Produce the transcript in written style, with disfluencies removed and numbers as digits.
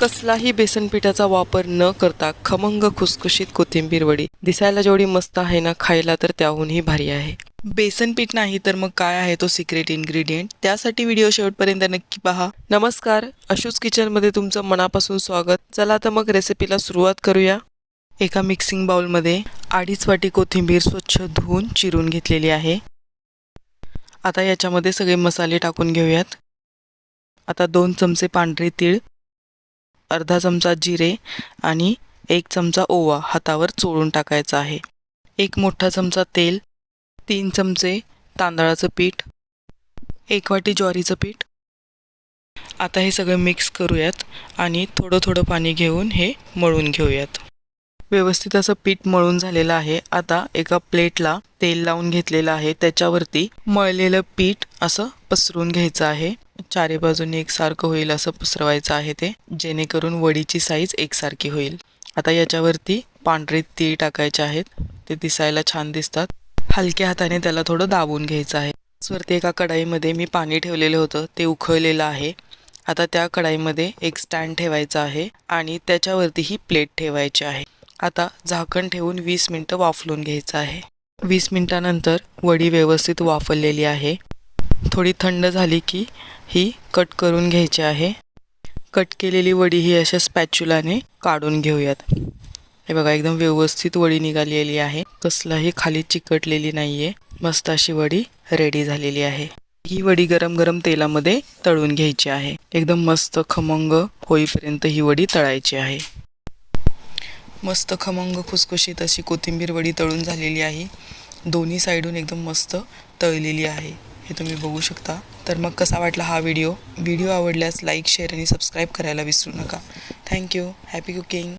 कसलाही बेसन पिठाचा वापर न करता खमंग खुसखुशीत कोथिंबीर वडी दिसायला जेवढी मस्त आहे ना, खायला तर त्याहूनही भारी आहे। बेसन पीठ नाही तर मग काय आहे तो सिक्रेट इन्ग्रेडियंट, त्यासाठी व्हिडिओ शेवटपर्यंत नक्की पहा। नमस्कार, अशूज किचन मध्ये तुमचं मनापासून स्वागत। चला तर मग रेसिपीला सुरुवात करूया। एका मिक्सिंग बाउल मध्ये 2.5 वाटी कोथिंबीर स्वच्छ धुवून चिरून घेतलेली आहे। आता याच्यामध्ये सगळे मसाले टाकून घेऊयात। आता 2 चमचे पांढरे तीळ, अर्धा चमचा जिरे आणि 1 चमचा ओवा हातावर चोळून टाकायचा आहे। 1 मोठा चमचा तेल, 3 चमचे तांदळाचं पीठ, 1 वाटी ज्वारीचं पीठ। आता हे सगळं मिक्स करूयात आणि थोडं थोडं पाणी घेऊन हे मळून घेऊयात। व्यवस्थित असं पीठ मळून झालेलं आहे। आता एका प्लेटला तेल लावून घेतलेलं आहे, त्याच्यावरती मळलेलं पीठ असं पसरून घ्यायचं आहे। चारी बाजूने एकसारखं होईल असं पसरवायचं आहे ते, जेणेकरून वडीची साईज एकसारखी होईल। आता याच्यावरती पांढरे तीळ टाकायचे आहेत, ते दिसायला छान दिसतात। हलक्या हाताने त्याला थोडं दाबून घ्यायचं आहे। वरती एका कढाईमध्ये मी पाणी ठेवलेलं होतं, ते उकळलेलं आहे। आता त्या कढाईमध्ये एक स्टँड ठेवायचा आहे आणि त्याच्यावरती ही प्लेट ठेवायची आहे। आता झाकण ठेवून 20 मिनिटं वाफलून घ्यायचं आहे। 20 मिनिटानंतर वडी व्यवस्थित वाफलेली आहे। थोडी थंड झाली की ही कट करून घ्यायची आहे। कट केलेली वडी ही अशा स्पॅच्युलाने काढून घेऊयात। हे बघा, एकदम व्यवस्थित वडी निघालेली आहे, कसलाही खाली चिकटलेली नाहीये। मस्त अशी वडी रेडी झालेली आहे। ही वडी गरम गरम तेलामध्ये तळून घ्यायची आहे। एकदम मस्त खमंग होईपर्यंत ही वडी तळायची आहे। मस्त खमंग खुसखुशीत अशी कोथिंबीर वडी तळून झालेली आहे। दोन्ही साइडून एकदम मस्त तळलेली आहे, हे तुम्ही बघू शकता। तर मग कसा वाटला हा व्हिडिओ आवडल्यास लाईक, शेअर आणि सबस्क्राईब करायला विसरू नका। थँक्यू। Happy cooking.